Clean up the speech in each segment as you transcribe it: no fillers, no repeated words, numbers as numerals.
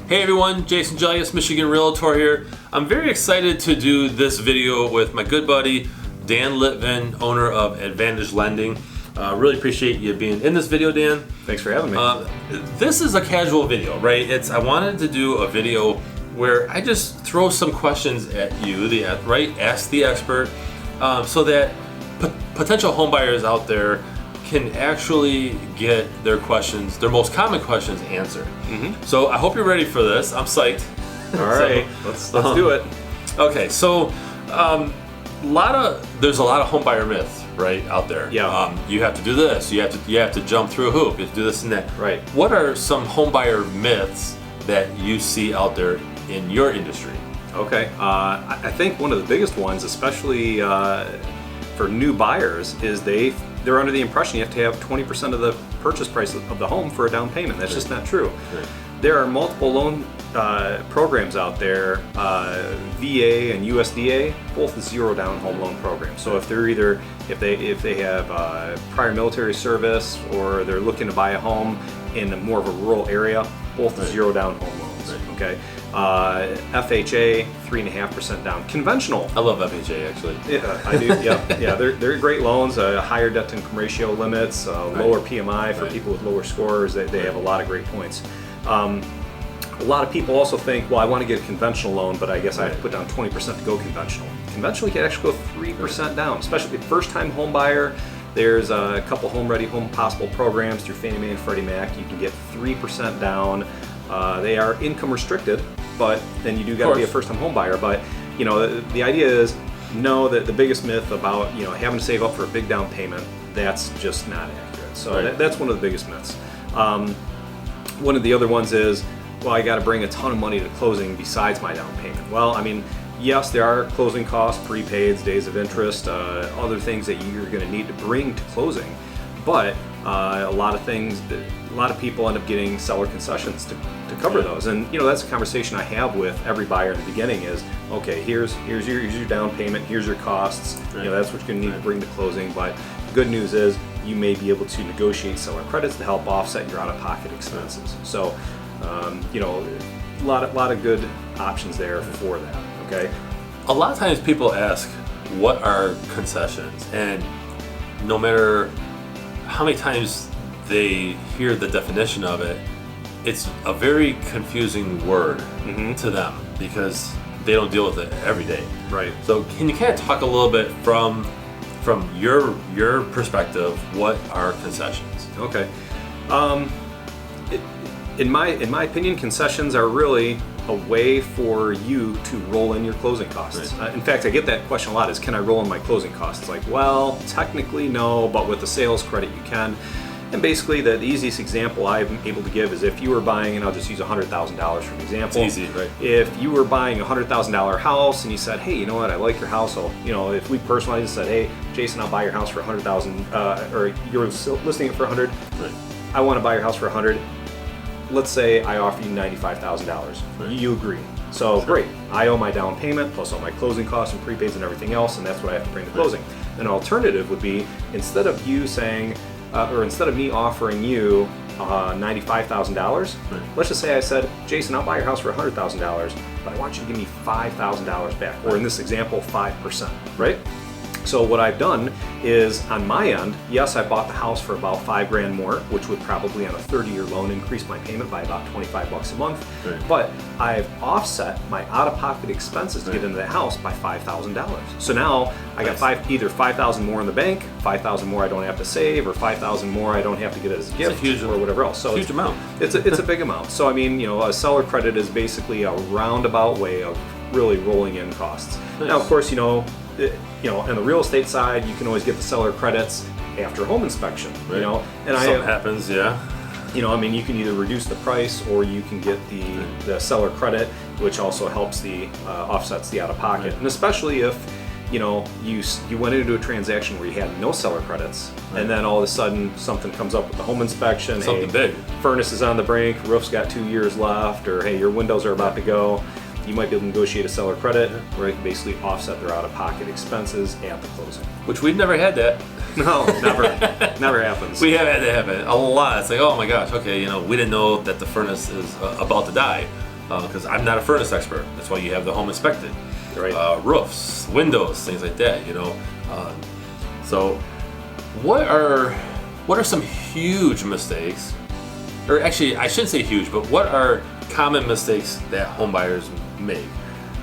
Hey everyone, Jason Gelios, Michigan Realtor here. I'm very excited to do this video with my good buddy, Dan Litvin, owner of Advantage Lending. Really appreciate you being in this video, Dan. Thanks for having me. This is a casual video, right? I wanted to do a video where I just throw some questions at you, right? Ask the expert, so that potential home buyers out there can actually get their questions, their most common questions answered. So I hope you're ready for this. I'm psyched. All right, let's do it. Okay, so there's a lot of home buyer myths, right, out there. Yeah. You have to do this. You have to jump through a hoop. You have to do this and that. Right. What are some home buyer myths that you see out there in your industry? Okay. I think one of the biggest ones, especially for new buyers, is they're under the impression you have to have 20% of the purchase price of the home for a down payment. That's just not true. Right. There are multiple loan programs out there, VA and USDA, both zero down home loan programs. So if they have prior military service or they're looking to buy a home in more of a rural area, both zero down home loans. Right. Okay. FHA 3.5% down. Conventional. I love FHA actually. Yeah, I do. Yeah. They're great loans. Higher debt to income ratio limits, lower PMI for people with lower scores. They have a lot of great points. A lot of people also think, well, I want to get a conventional loan, but I guess I have to put down 20% to go conventional. Conventional, you can actually go 3% down, especially if first-time home buyer. There's a couple Home Ready, Home Possible programs through Fannie Mae and Freddie Mac. You can get 3% down. They are income restricted, but then you do got to be a first-time home buyer. But the idea is, know that the biggest myth about having to save up for a big down payment, that's just not accurate. So that's one of the biggest myths. One of the other ones is, well, I got to bring a ton of money to closing besides my down payment. Well, I mean, yes, there are closing costs, prepaids, days of interest, other things that you're going to need to bring to closing, but a lot of people end up getting seller concessions to cover those. And that's a conversation I have with every buyer in the beginning is, okay, here's your down payment, here's your costs, that's what you're going to need to bring to closing. But the good news is you may be able to negotiate seller credits to help offset your out-of-pocket expenses. So a lot of good options there for that. Okay. A lot of times people ask, what are concessions? And no matter how many times they hear the definition of it, it's a very confusing word to them because they don't deal with it every day. Right. So can you kind of talk a little bit from your perspective, what are concessions? Okay. In my opinion, concessions are really a way for you to roll in your closing costs. Right. In fact, I get that question a lot, is can I roll in my closing costs? Like, well, technically no, but with the sales credit you can. And basically the easiest example I'm able to give is if you were buying, and I'll just use $100,000 for an example. It's easy, right? If you were buying a $100,000 house and you said, hey, you know what, I like your house. So, if we personalized and said, hey, Jason, I'll buy your house for $100,000, or you're listing it for $100, right. I want to buy your house for $100. Let's say I offer you $95,000. Right. You agree. So great. I owe my down payment plus all my closing costs and prepaids and everything else, and that's what I have to bring to closing. An alternative would be, instead of you saying, or instead of me offering you $95,000, let's just say I said, Jason, I'll buy your house for $100,000, but I want you to give me $5,000 back, or in this example, 5%, right? So what I've done is, on my end, yes, I bought the house for about $5,000 more, which would probably on a 30-year loan increase my payment by about $25 a month. Right. But I've offset my out-of-pocket expenses to get into the house by $5,000. So now I got either $5,000 more in the bank, $5,000 more I don't have to save, or $5,000 more I don't have to get as a gift, or whatever else. So huge amount. It's a big amount. So I mean, a seller credit is basically a roundabout way of really rolling in costs. Nice. Now, of course, on the real estate side, you can always get the seller credits after home inspection. Right. And Something happens, yeah. you can either reduce the price or you can get the seller credit, which also helps offsets the out of pocket. And especially if you went into a transaction where you had no seller credits, and then all of a sudden something comes up with the home inspection. Something big. Furnace is on the brink, roof's got 2 years left, or hey, your windows are about to go. You might be able to negotiate a seller credit where it can basically offset their out-of-pocket expenses at the closing. Which we've never had that. No, never. Never happens. We have had that happen a lot. It's like, oh my gosh, okay, we didn't know that the furnace is about to die. because I'm not a furnace expert. That's why you have the home inspected. Right. Roofs, windows, things like that. So what are some huge mistakes, or actually I shouldn't say huge, but what are common mistakes that home buyers make?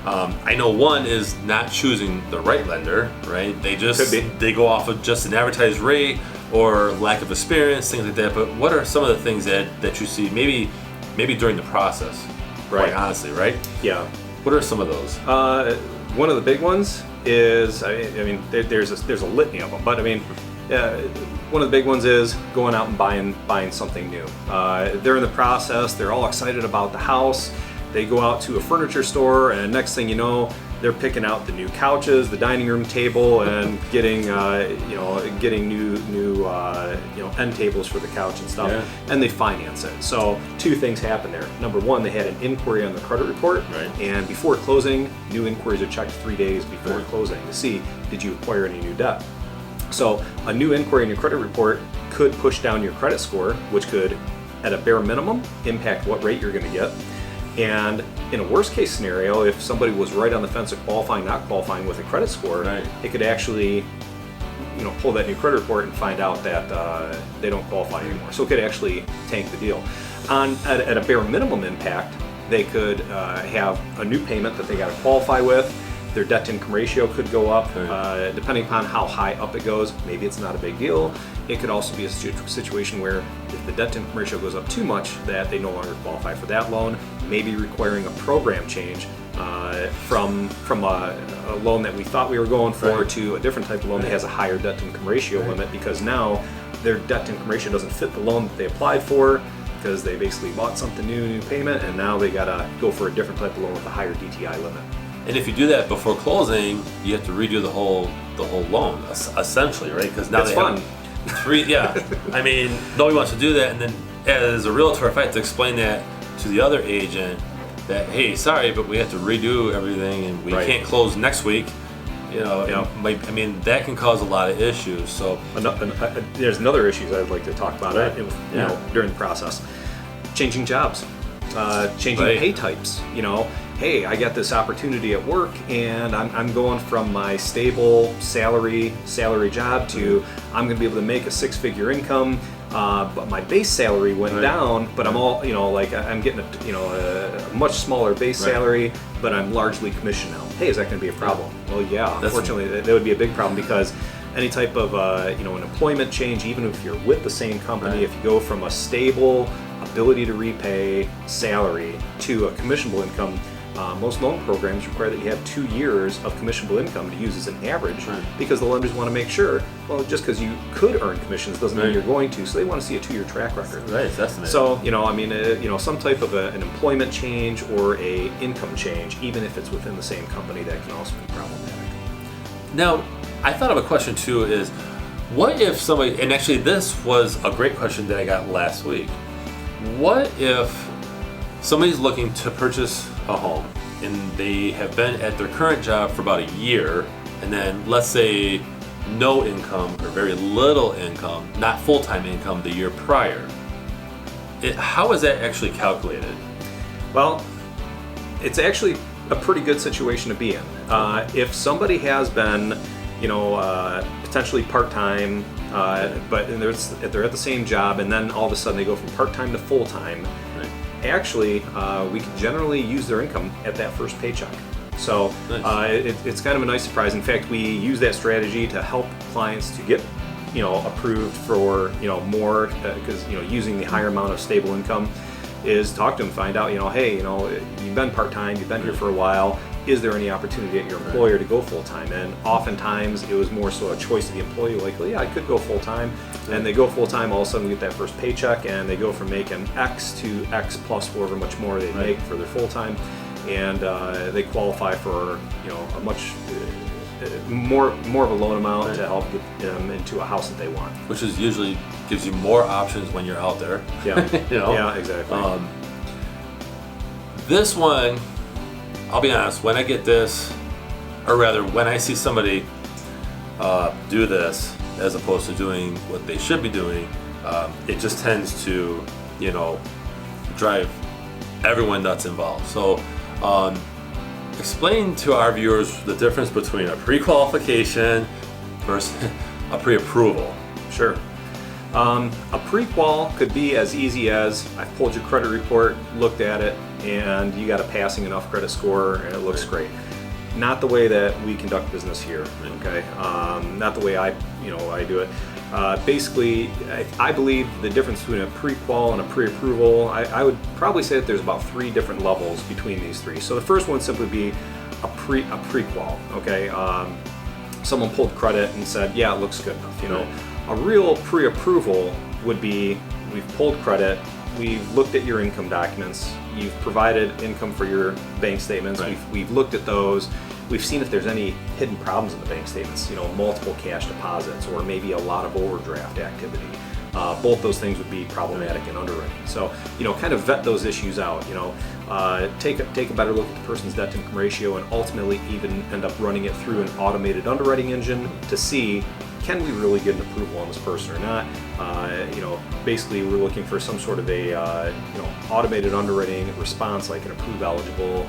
I know one is not choosing the right lender, right? They go off of just an advertised rate or lack of experience, things like that. But what are some of the things that you see maybe during the process? Right. Quite honestly, right? Yeah. What are some of those? One of the big ones is, there's a litany of them, but one of the big ones is going out and buying something new. They're in the process, they're all excited about the house. They go out to a furniture store, and next thing you know, they're picking out the new couches, the dining room table, and getting new end tables for the couch and stuff. Yeah. And they finance it. So two things happen there. Number one, they had an inquiry on the credit report, right. And before closing, new inquiries are checked 3 days before closing to see, did you acquire any new debt. So a new inquiry in your credit report could push down your credit score, which could, at a bare minimum, impact what rate you're going to get. And in a worst case scenario, if somebody was right on the fence of qualifying, not qualifying with a credit score, right. It could actually, pull that new credit report and find out that they don't qualify anymore. So it could actually tank the deal. At a bare minimum impact, they could have a new payment that they got to qualify with. Their debt-to-income ratio could go up, right. Depending upon how high up it goes. Maybe it's not a big deal. It could also be a situation where if the debt-to-income ratio goes up too much, that they no longer qualify for that loan, maybe requiring a program change from a loan that we thought we were going for right. to a different type of loan that has a higher debt-to-income ratio right. limit, because now their debt-to-income ratio doesn't fit the loan that they applied for, because they basically bought something new payment, and now they gotta go for a different type of loan with a higher DTI limit. And if you do that before closing, you have to redo the whole loan, essentially, right? Because now it's fun. Nobody wants to do that. And then, as a realtor, if I have to explain that to the other agent, that hey, sorry, but we have to redo everything, and we right. can't close next week. That can cause a lot of issues. So there's another issues I'd like to talk about. Right. During the process, changing jobs, changing right. pay types. Hey, I got this opportunity at work, and I'm going from my stable salary job to I'm going to be able to make a 6-figure income, but my base salary went right. down. But I'm all I'm getting a much smaller base right. salary, but I'm largely commissioned now. Hey, is that going to be a problem? Well, yeah. Unfortunately, that would be a big problem, because any type of an employment change, even if you're with the same company, right. if you go from a stable ability to repay salary to a commissionable income. Most loan programs require that you have 2 years of commissionable income to use as an average, right. because the lenders want to make sure, well, just because you could earn commissions doesn't right. mean you're going to, so they want to see a 2-year track record. Right, it's estimated. So, some type of an employment change or a income change, even if it's within the same company, that can also be problematic. Now, I thought of a question too, is what if somebody, and actually this was a great question that I got last week, what if somebody's looking to purchase a home and they have been at their current job for about a year, and then let's say no income or very little income, not full-time income the year prior. How is that actually calculated? Well, it's actually a pretty good situation to be in. If somebody has been, potentially part-time, but they're at the same job, and then all of a sudden they go from part-time to full-time, right. Actually, we can generally use their income at that first paycheck. So nice. It's kind of a nice surprise. In fact, we use that strategy to help clients to get, approved for, more, because, using the higher amount of stable income is talk to them, find out, hey, you've been part-time, you've been here for a while. Is there any opportunity at your employer to go full-time? And oftentimes it was more so a choice of the employee, like, well, yeah, I could go full-time. And they go full-time, all of a sudden get that first paycheck, and they go from making X to X plus however much more they make for their full-time. And they qualify for, a much more of a loan amount to help get them into a house that they want. Which is usually gives you more options when you're out there. Yeah, yeah, exactly. This one, I'll be honest, when I get this, or rather when I see somebody do this as opposed to doing what they should be doing, it just tends to, drive everyone that's involved. So explain to our viewers the difference between a pre-qualification versus a pre-approval. Sure. A pre-qual could be as easy as I've pulled your credit report, looked at it, and you got a passing enough credit score and it looks great. Not the way that we conduct business here, okay? Not the way I do it. Basically, I believe the difference between a pre-qual and a pre-approval, I would probably say that there's about 3 different levels between these 3. So the first one would simply be a pre-qual, okay? Someone pulled credit and said, yeah, it looks good enough, you know. A real pre-approval would be, we've pulled credit, we've looked at your income documents, you've provided income for your bank statements, we've looked at those, we've seen if there's any hidden problems in the bank statements, you know, multiple cash deposits or maybe a lot of overdraft activity. Both those things would be problematic in underwriting. So, you know, kind of vet those issues out, you know, take a better look at the person's debt to income ratio and ultimately even end up running it through an automated underwriting engine to see, can we really get an approval on this person or not? You know, basically we're looking for some sort of a, you know, automated underwriting response like an approve eligible,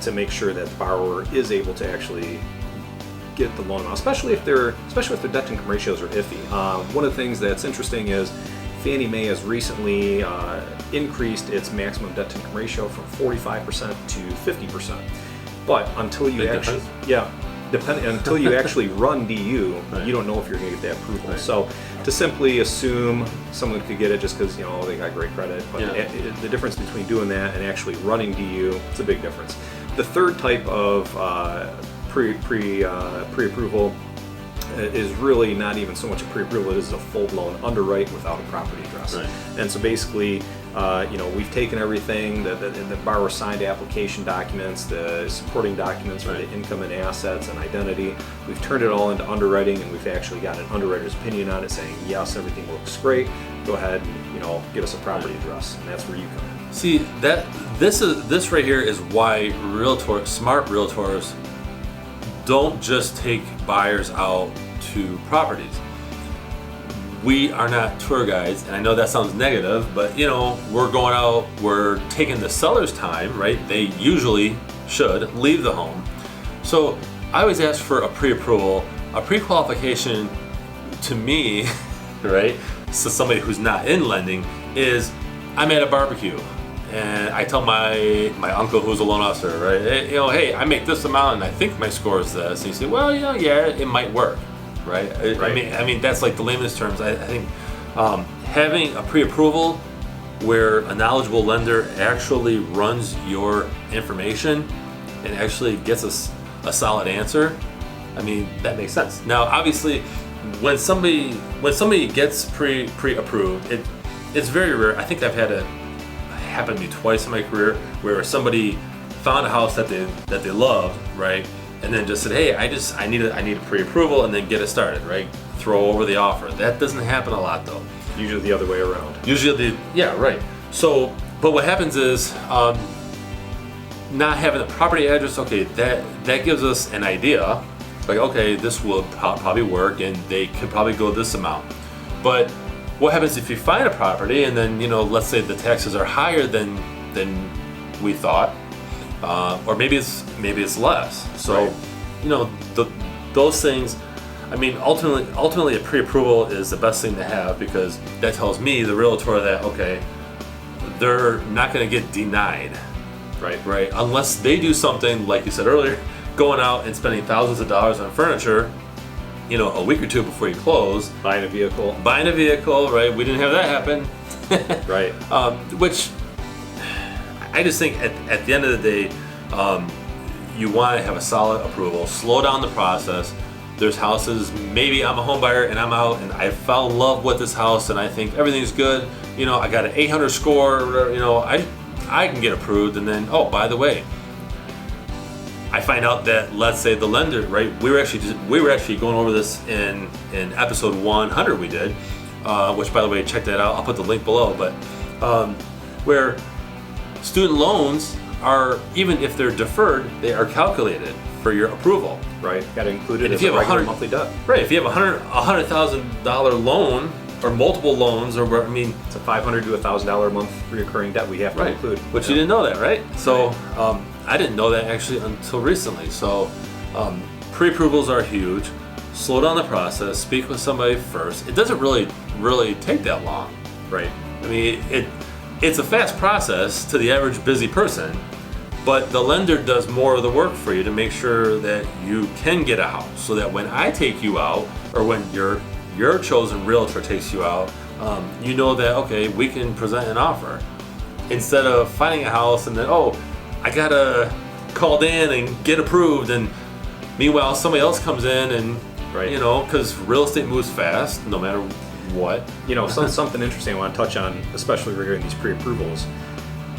to make sure that the borrower is able to actually get the loan amount, especially if their debt to income ratios are iffy. One of the things that's interesting is Fannie Mae has recently increased its maximum debt to income ratio from 45% to 50%. But until you until you actually run DU, you don't know if you're going to get that approval. So to simply assume someone could get it just because, you know, they got great credit, but the difference between doing that and actually running DU, it's a big difference. The third type of pre-approval is really not even so much a pre-approval, it is a full-blown underwrite without a property address. And so basically, you know, we've taken everything, the borrower signed application documents, the supporting documents for the income and assets and identity, we've turned it all into underwriting, and we've actually got an underwriter's opinion on it saying, yes, everything looks great, go ahead and, you know, give us a property address, and that's where you come in. See, this right here is why smart realtors don't just take buyers out to properties. We are not tour guides, and I know that sounds negative, but you know, we're going out, we're taking the seller's time, right? They usually should leave the home. So I always ask for a pre-approval. A pre-qualification to me, right? So somebody who's not in lending is, I'm at a barbecue and I tell my uncle who's a loan officer, right? Hey, you know, hey, I make this amount and I think my score is this. And you say, well, you know, yeah, it might work. Right? I mean, that's like the layman's terms. I think having a pre-approval where a knowledgeable lender actually runs your information and actually gets us a solid answer, I mean, that makes sense. Now, obviously, when somebody gets pre-approved, it's very rare. I think I've had it happen to me twice in my career where somebody found a house that they loved, right? And then just said, hey, I need a pre-approval, and then get it started, right? Throw over the offer. That doesn't happen a lot, though. Usually the other way around. Yeah, right. So, but what happens is, not having the property address, okay, that gives us an idea, like, okay, this will probably work, and they could probably go this amount. But what happens if you find a property, and then, you know, let's say the taxes are higher than we thought, or maybe it's less. So, you know, those things. I mean, ultimately, a pre-approval is the best thing to have because that tells me, the realtor, that okay, they're not going to get denied, right? Unless they do something like you said earlier, going out and spending thousands of dollars on furniture, you know, a week or two before you close, buying a vehicle, right? We didn't have that happen, right? Which I just think at the end of the day, you want to have a solid approval, slow down the process. There's houses, maybe I'm a home buyer and I'm out and I fell in love with this house and I think everything's good. You know, I got an 800 score, or whatever, you know, I can get approved, and then, oh, by the way, I find out that, let's say the lender, right? We were actually going over this in episode 100 we did, which, by the way, check that out. I'll put the link below. But where student loans are, even if they're deferred, they are calculated for your approval. Right. Got to include it and as a regular monthly debt. Right. If you have a $100,000 loan or multiple loans, or I mean, It's a $500 to $1,000 a month recurring debt we have to include. But you didn't know that, right? So I didn't know that actually until recently. So pre-approvals are huge. Slow down the process. Speak with somebody first. It doesn't really take that long. Right. I mean, it's a fast process to the average busy person, but the lender does more of the work for you to make sure that you can get a house, so that when I take you out, or when your chosen realtor takes you out, you know that, okay, we can present an offer, instead of finding a house and then, oh, I gotta call in and get approved, and meanwhile somebody else comes in and you know, because real estate moves fast no matter what. You know, something interesting I want to touch on, especially regarding these pre-approvals,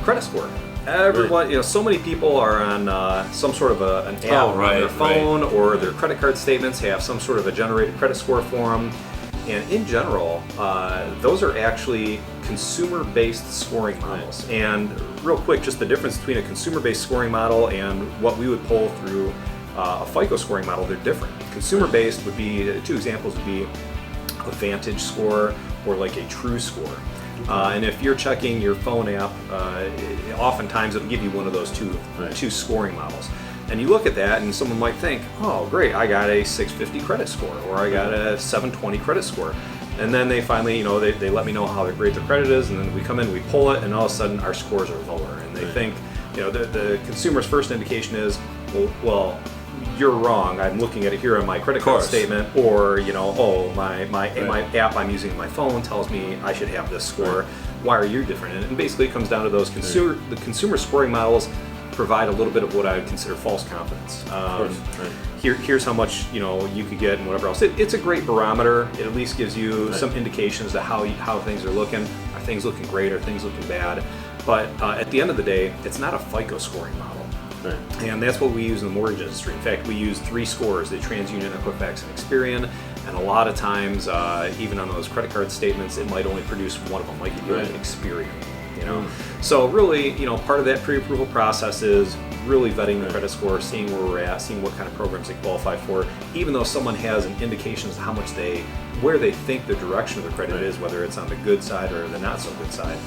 credit score. Everyone, you know, so many people are on some sort of an app on their phone, or their credit card statements have some sort of a generated credit score for them. And in general, those are actually consumer-based scoring models. And real quick, just the difference between a consumer-based scoring model and what we would pull through a FICO scoring model, they're different. Consumer-based would be, two examples would be a Vantage score or like a True score. And if you're checking your phone app, oftentimes it'll give you one of those two scoring models. And you look at that and someone might think, oh great, I got a 650 credit score, or I got a 720 credit score. And then they finally, you know, they let me know how great their credit is, and then we come in, we pull it, and all of a sudden our scores are lower. And they think, you know, the consumer's first indication is, well, you're wrong. I'm looking at it here on my credit card statement, or, you know, oh, my app I'm using on my phone tells me I should have this score. Why are you different? And basically it comes down to those the consumer scoring models provide a little bit of what I would consider false confidence. Here's how much, you know, you could get and whatever else. It's a great barometer. It at least gives you some indications to how things are looking. Are things looking great? Are things looking bad? But at the end of the day, it's not a FICO scoring model. And that's what we use in the mortgage industry. In fact, we use 3 scores, the TransUnion, Equifax, and Experian. And a lot of times, even on those credit card statements, it might only produce one of them, like you do an Experian. You know, so really, you know, part of that pre-approval process is really vetting the credit score, seeing where we're at, seeing what kind of programs they qualify for. Even though someone has an indication as to how much where they think the direction of the credit is, whether it's on the good side or the not so good side,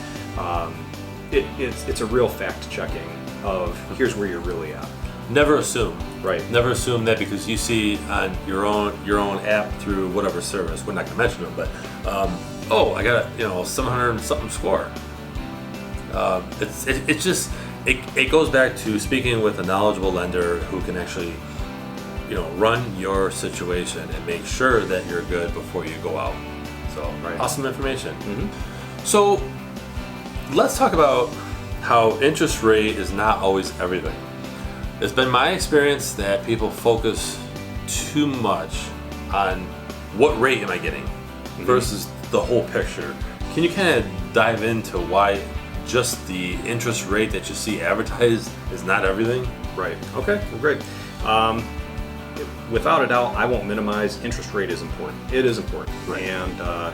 it's a real fact checking of here's where you're really at. Never assume. Right. Never assume that because you see on your own app through whatever service. We're not gonna mention them, but oh, I got a 700 and something score. It goes back to speaking with a knowledgeable lender who can actually, you know, run your situation and make sure that you're good before you go out. So awesome information. So let's talk about how interest rate is not always everything. It's been my experience that people focus too much on what rate am I getting versus the whole picture. Can you kind of dive into why just the interest rate that you see advertised is not everything? Right. Okay. Well, great. Without a doubt, I won't minimize interest rate is important. It is important. Right. And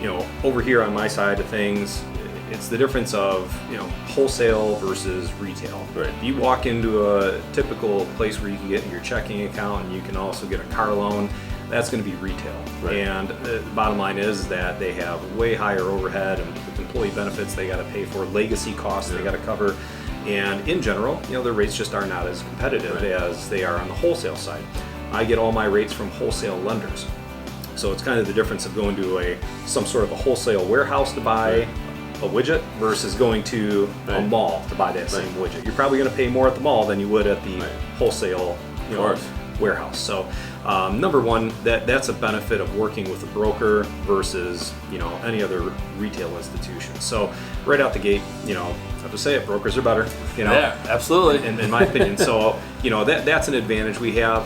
you know, over here on my side of things, it's the difference of, you know, wholesale versus retail. Right. If you walk into a typical place where you can get your checking account and you can also get a car loan, that's going to be retail. Right. And the bottom line is that they have way higher overhead, and with employee benefits they got to pay for, legacy costs they got to cover, and in general, you know, their rates just are not as competitive as they are on the wholesale side. I get all my rates from wholesale lenders, so it's kind of the difference of going to some sort of a wholesale warehouse to buy a widget versus going to a mall to buy that same widget. You're probably going to pay more at the mall than you would at the wholesale, you know, warehouse. So number one, that's a benefit of working with a broker versus, you know, any other retail institution. So right out the gate, you know, I have to say it, brokers are better. You know, yeah, absolutely. In my opinion. So, you know, that's an advantage we have.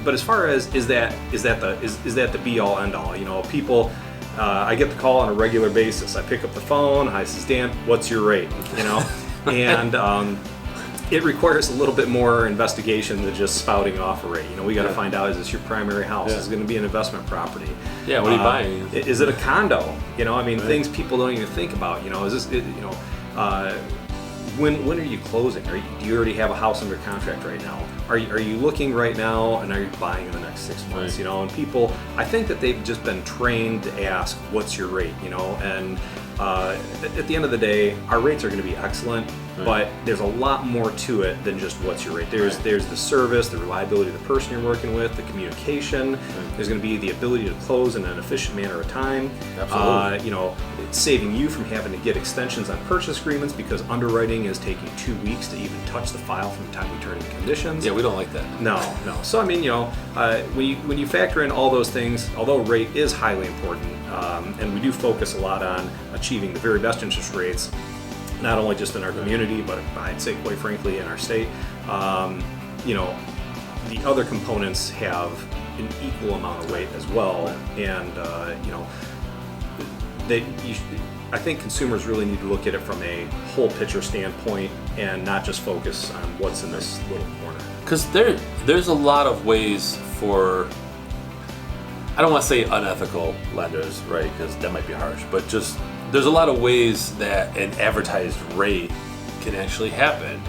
But as far as is that the be all end all? You know, people. I get the call on a regular basis. I pick up the phone. Hi, this is Dan. What's your rate? You know, and it requires a little bit more investigation than just spouting off a rate. You know, we got to find out, is this your primary house? Is it going to be an investment property? Yeah, what are you buying? Is it a condo? You know, I mean, things people don't even think about. You know, is this, you know, when are you closing? Do you already have a house under contract right now? are you looking right now, and are you buying in the next 6 months? Right. You know, and people, I think that they've just been trained to ask, what's your rate? You know, and at the end of the day, our rates are going to be excellent, but there's a lot more to it than just what's your rate. There's the service, the reliability of the person you're working with, the communication. There's going to be the ability to close in an efficient manner of time. Absolutely. You know, it's saving you from having to get extensions on purchase agreements because underwriting is taking 2 weeks to even touch the file from the time we turn in conditions. Yeah, we don't like that. No. So I mean, you know, when you factor in all those things, although rate is highly important, and we do focus a lot on achieving the very best interest rates, not only just in our community, but I'd say quite frankly in our state, you know, the other components have an equal amount of weight as well, and you know, I think consumers really need to look at it from a whole picture standpoint and not just focus on what's in this little corner. Because there's a lot of ways for, I don't want to say unethical lenders, right? Because that might be harsh, but just there's a lot of ways that an advertised rate can actually happen.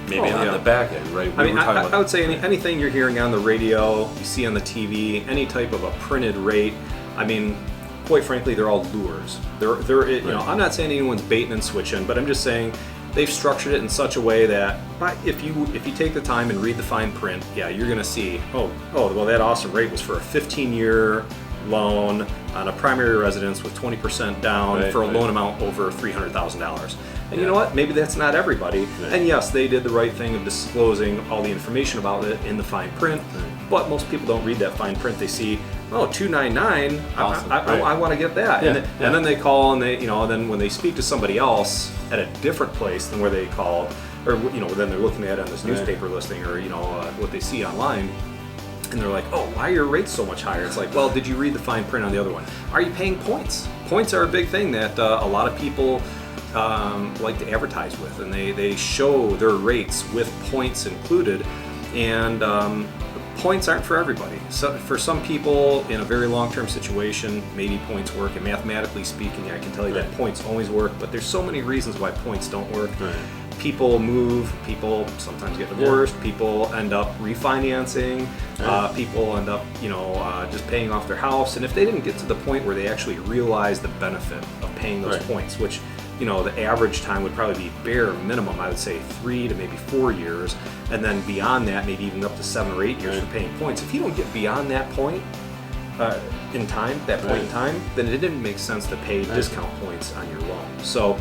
Maybe on the back end, right? I would say anything you're hearing on the radio, you see on the TV, any type of a printed rate. I mean, quite frankly, they're all lures. They're you know, I'm not saying anyone's baiting and switching, but I'm just saying they've structured it in such a way that if you take the time and read the fine print, yeah, you're going to see, oh, well, that awesome rate was for a 15-year loan on a primary residence with 20% down for a loan amount over $300,000. And you know what? Maybe that's not everybody. And yes, they did the right thing of disclosing all the information about it in the fine print. But most people don't read that fine print. They see, oh, 299. Awesome. I want to get that. And then they call, and they, you know, then when they speak to somebody else at a different place than where they called, or you know, then they're looking at it on this newspaper listing, or you know, what they see online. And they're like, oh, why are your rates so much higher? It's like, well, did you read the fine print on the other one? Are you paying points? Points are a big thing that a lot of people like to advertise with, and they show their rates with points included. And points aren't for everybody. So for some people in a very long-term situation, maybe points work. And mathematically speaking, I can tell you that points always work. But there's so many reasons why points don't work. People move, people sometimes get divorced, people end up refinancing, people end up, you know, just paying off their house. And if they didn't get to the point where they actually realize the benefit of paying those points, which, you know, the average time would probably be bare minimum, I would say 3 to maybe 4 years, and then beyond that, maybe even up to 7 or 8 years for paying points. If you don't get beyond that point in time, then it didn't make sense to pay discount points on your loan. So.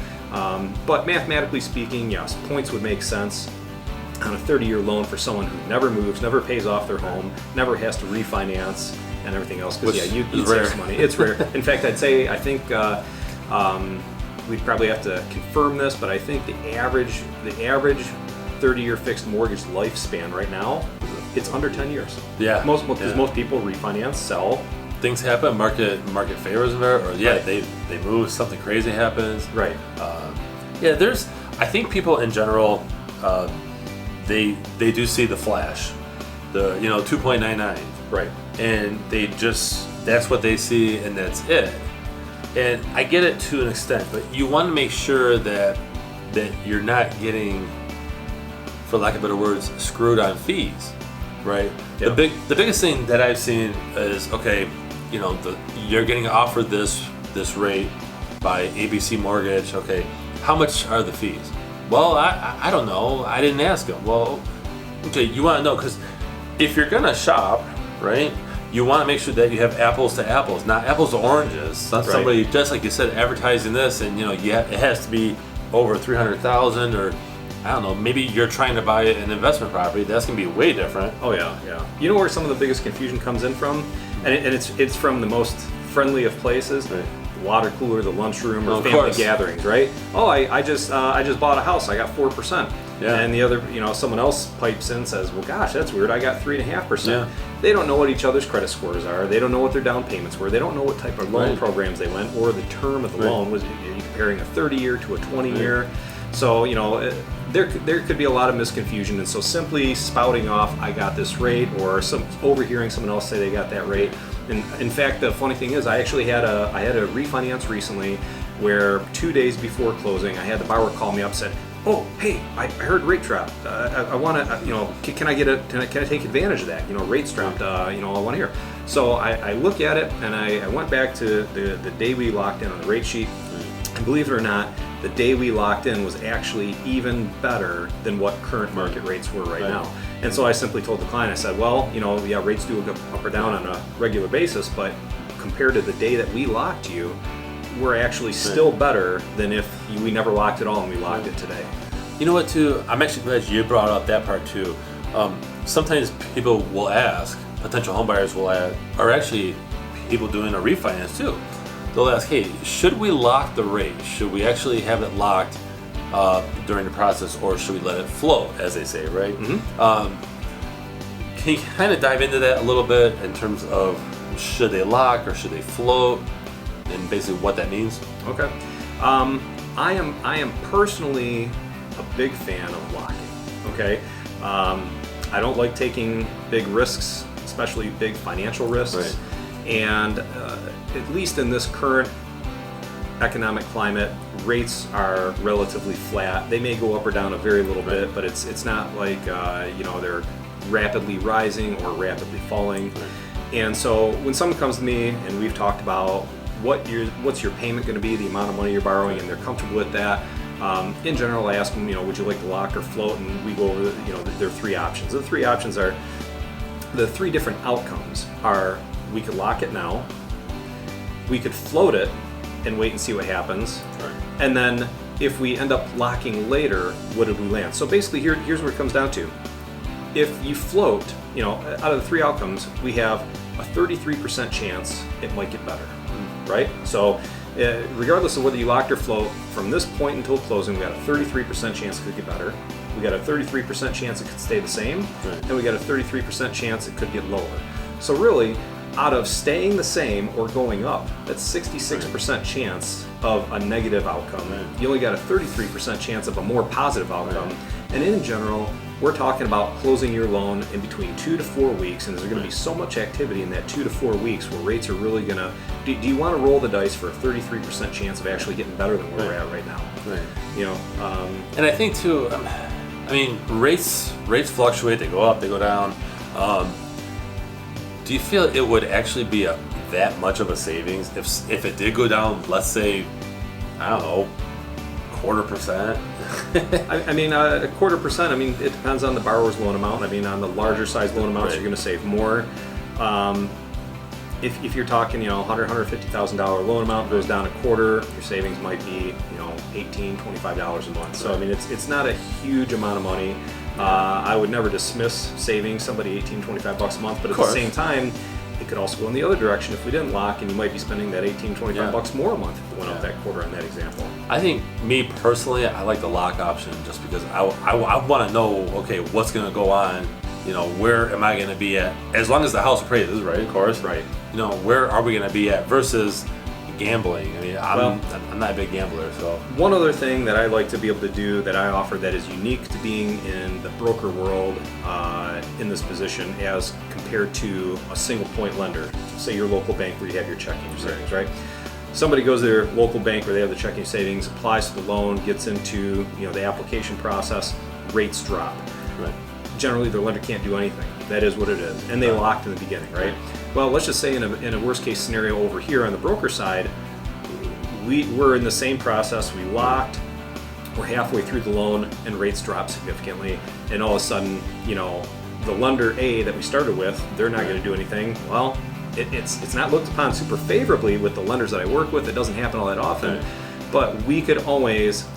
But mathematically speaking, yes, points would make sense on a 30-year loan for someone who never moves, never pays off their home, never has to refinance, and everything else. Because you'd save some money. It's rare. In fact, I think we'd probably have to confirm this, but I think the average 30-year fixed mortgage lifespan right now, it's under 10 years. Yeah. Because most people refinance, sell. Things happen, market favors them, or they move, something crazy happens. Right. I think people in general, they do see the flash, the 2.99. Right. And that's what they see, and that's it. And I get it to an extent, but you want to make sure that you're not getting, for lack of better words, screwed on fees, right? Yep. The biggest thing that I've seen is, okay, you're getting offered this rate by ABC Mortgage. Okay, how much are the fees? Well, I don't know. I didn't ask them. Well, okay, you want to know, because if you're gonna shop, right, you want to make sure that you have apples to apples, not apples to oranges. Not somebody, just like you said, advertising this, and it has to be over 300,000, or I don't know. Maybe you're trying to buy an investment property. That's gonna be way different. Oh yeah. You know where some of the biggest confusion comes in from, and it's from the most friendly of places. Right. The water cooler, the lunchroom, or family gatherings, right? Oh, I just bought a house. I got 4%. Yeah. And the other, someone else pipes in and says, well, gosh, that's weird. I got 3.5%. Yeah. They don't know what each other's credit scores are. They don't know what their down payments were. They don't know what type of loan programs they went, or the term of the loan. Was you comparing a 30-year to a 20-year? So, there could be a lot of misconfusion, and so simply spouting off, I got this rate, or overhearing someone else say they got that rate. And in fact, the funny thing is, I actually had a refinance recently where 2 days before closing, I had the borrower call me up and said, oh, hey, I heard rate drop. I want to, can I get it? Can I take advantage of that? Rates dropped. I want to hear. So I look at it, and I went back to the day we locked in on the rate sheet. And believe it or not, the day we locked in was actually even better than what current market rates were right now. And so I simply told the client, I said, well, rates do go up or down on a regular basis, but compared to the day that we locked you, we're actually still better than if we never locked it all and we locked it today. You know what, too? I'm actually glad you brought up that part, too. Sometimes people will ask, potential homebuyers will ask, or actually people doing a refinance, too. They'll ask, hey, should we lock the rate? Should we actually have it locked during the process, or should we let it float, as they say, right? Can you kind of dive into that a little bit in terms of should they lock or should they float, and basically what that means? Okay. I am personally a big fan of locking. Okay. I don't like taking big risks, especially big financial risks. Right. And at least in this current economic climate, rates are relatively flat. They may go up or down a very little bit, but it's not like they're rapidly rising or rapidly falling. And so when someone comes to me and we've talked about what's your payment going to be, the amount of money you're borrowing, and they're comfortable with that, in general, I ask them, would you like to lock or float? And we go over, there are three options. The three options are, the three different outcomes are, we could lock it now, we could float it and wait and see what happens, and then if we end up locking later, what did we land? So basically, here's what it comes down to. If you float, out of the three outcomes, we have a 33% chance it might get better, right? So regardless of whether you locked or float, from this point until closing, we got a 33% chance it could get better. We got a 33% chance it could stay the same, and we got a 33% chance it could get lower. So really, out of staying the same or going up, that's 66% chance of a negative outcome. You only got a 33% chance of a more positive outcome. And in general, we're talking about closing your loan in between 2 to 4 weeks, and there's going to be so much activity in that 2 to 4 weeks where rates are really going to. Do you want to roll the dice for a 33% chance of actually getting better than where we're at right now? And I think too, rates fluctuate. They go up, they go down. Do you feel it would actually be that much of a savings if it did go down? Let's say, I don't know, 0.25%. A 0.25%. It depends on the borrower's loan amount. On the larger size loan amounts, you're going to save more. If you're talking, $150,000 loan amount goes down a quarter, your savings might be, $18, $25 a month. So it's not a huge amount of money. I would never dismiss saving somebody $18, $25 a month, but at the same time, it could also go in the other direction if we didn't lock, and you might be spending that $18, $25 more a month if it went up that quarter in that example. I think, me personally, I like the lock option just because I want to know, okay, what's going to go on, where am I going to be at, as long as the house appraises, right, of course. Right. Where are we going to be at versus gambling. I'm not a big gambler, so. One other thing that I like to be able to do that I offer that is unique to being in the broker world in this position as compared to a single point lender, say your local bank where you have your checking or savings, right? Somebody goes to their local bank where they have the checking savings, applies for the loan, gets into the application process, rates drop. Right. Generally, their lender can't do anything. That is what it is, and they locked in the beginning, right? Well, let's just say in a worst case scenario over here on the broker side, we're in the same process. We locked, we're halfway through the loan, and rates drop significantly, and all of a sudden, the lender A that we started with, they're not going to do anything. Well, it's not looked upon super favorably with the lenders that I work with. It doesn't happen all that often, right. But we could always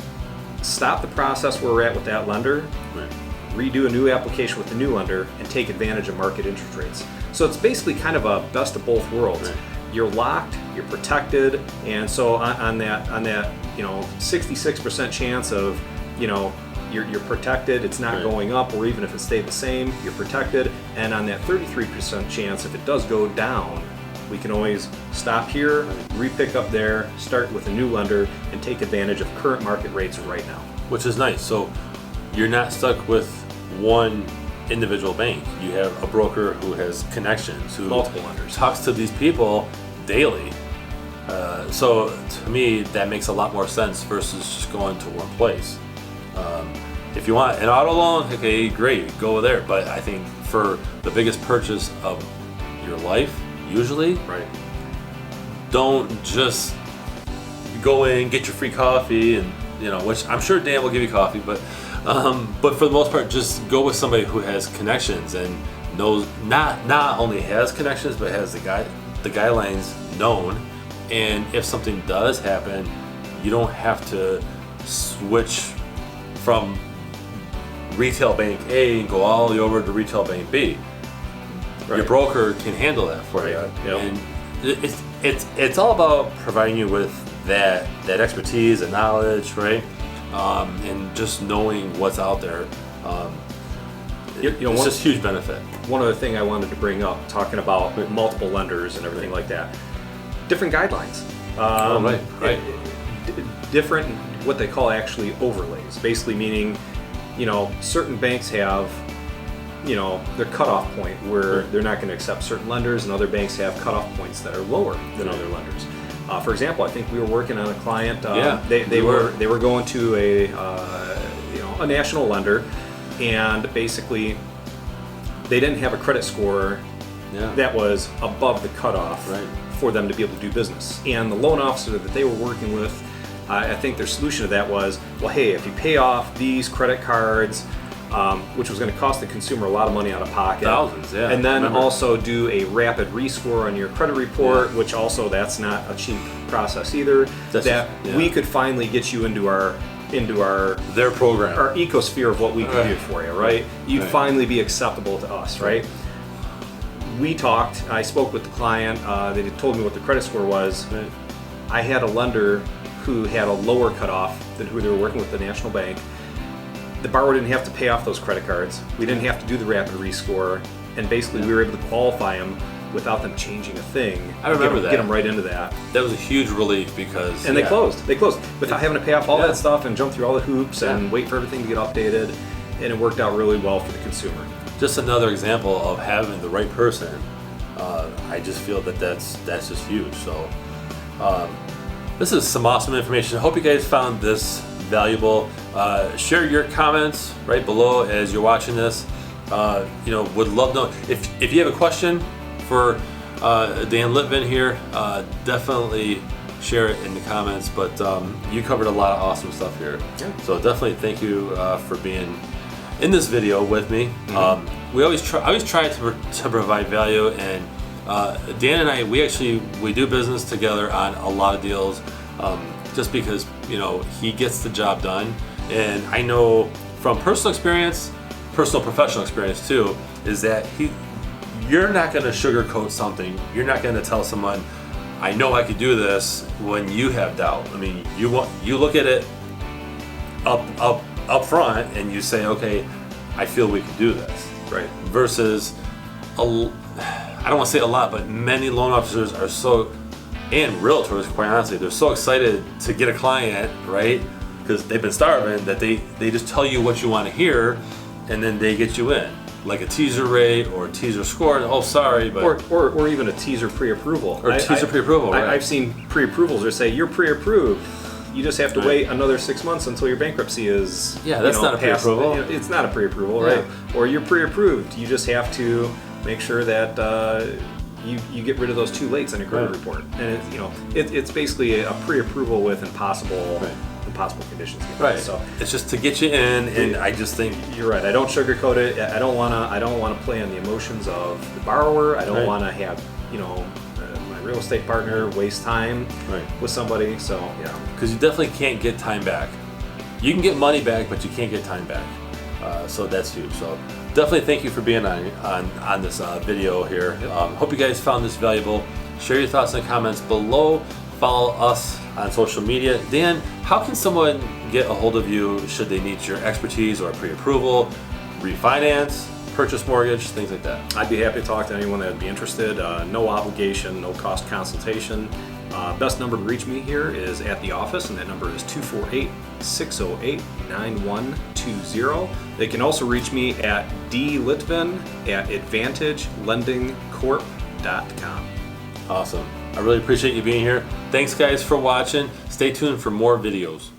stop the process where we're at with that lender, right. redo a new application with the new lender, and take advantage of market interest rates. So it's basically kind of a best of both worlds. Right. You're locked, you're protected, and so on that 66% chance of you're protected, it's not right. going up, or even if it stayed the same, you're protected. And on that 33% chance, if it does go down, we can always stop here, re-pick up there, start with a new lender, and take advantage of current market rates right now. Which is nice. So you're not stuck with one individual bank. You have a broker who has connections, who multiple lenders, talks to these people daily. So to me, that makes a lot more sense versus just going to one place. If you want an auto loan, okay, great, go there. But I think for the biggest purchase of your life, usually, Right. don't just go in, get your free coffee, and which I'm sure Dan will give you coffee, but for the most part, just go with somebody who has connections and knows not only has connections, but has the guidelines known. And if something does happen, you don't have to switch from retail bank A and go all the way over to retail bank B. Right. Your broker can handle that for you. Yep. And it's all about providing you with that expertise and knowledge, right? And just knowing what's out there. It's just huge benefit. One other thing I wanted to bring up, talking about multiple lenders and everything like that, different guidelines. Right. Different, what they call actually overlays. Basically meaning, certain banks have, their cutoff point where they're not going to accept certain lenders, and other banks have cutoff points that are lower than other lenders. For example, I think we were working on a client. They were going to a national lender, and basically they didn't have a credit score that was above the cutoff for them to be able to do business. And the loan officer that they were working with, I think their solution to that was, well, hey, if you pay off these credit cards, which was going to cost the consumer a lot of money out of pocket. Thousands, yeah. And then also do a rapid rescore on your credit report, which also that's not a cheap process either. We could finally get you into their program, our ecosphere of what we can do for you, right? You'd finally be acceptable to us, right? We talked. I spoke with the client. They told me what the credit score was. Right. I had a lender who had a lower cutoff than who they were working with, the national bank. The borrower didn't have to pay off those credit cards. We didn't have to do the rapid rescore, and basically we were able to qualify them without them changing a thing. I remember that. Get them right into that. That was a huge relief because they closed. They closed without having to pay off all that stuff and jump through all the hoops and wait for everything to get updated, and it worked out really well for the consumer. Just another example of having the right person. I just feel that's just huge. So this is some awesome information. I hope you guys found this valuable. Share your comments right below as you're watching this. Would love to know if you have a question for Dan Litvin here. Definitely share it in the comments. But you covered a lot of awesome stuff here. Yeah. So definitely thank you for being in this video with me. I always try to provide value, and Dan and I we do business together on a lot of deals. Just because he gets the job done, and I know from personal experience, personal professional experience too, is that you're not going to sugarcoat something. You're not going to tell someone, I know I could do this, when you have doubt. I mean, you look at it up front and you say, okay, I feel we can do this. Right. Versus I don't want to say a lot, but many loan officers are so, and realtors, quite honestly, they're so excited to get a client, right? Because they've been starving, that they just tell you what you want to hear, and then they get you in, like a teaser rate or a teaser score. Oh, sorry, but or even a teaser pre-approval. Pre-approval. Right. I've seen pre-approvals that say you're pre-approved. You just have to wait another 6 months until your bankruptcy is that's not a pre-approval. It's not a pre-approval, right? Or you're pre-approved. You just have to make sure that you get rid of those too lates on your credit report, and it's basically a pre-approval with impossible conditions. Right. So it's just to get you in, and I just think you're right. I don't sugarcoat it. I don't want to play on the emotions of the borrower. I don't want to have my real estate partner waste time with somebody. So because you definitely can't get time back. You can get money back, but you can't get time back. So that's huge. So definitely thank you for being on this video here. Hope you guys found this valuable. Share your thoughts in the comments below. Follow us on social media. Dan, how can someone get a hold of you should they need your expertise or pre-approval, refinance, purchase mortgage, things like that? I'd be happy to talk to anyone that would be interested. No obligation, no cost consultation. Best number to reach me here is at the office, and that number is 248-608-9120. They can also reach me at dlitvin@advantagelendingcorp.com. Awesome. I really appreciate you being here. Thanks guys for watching. Stay tuned for more videos.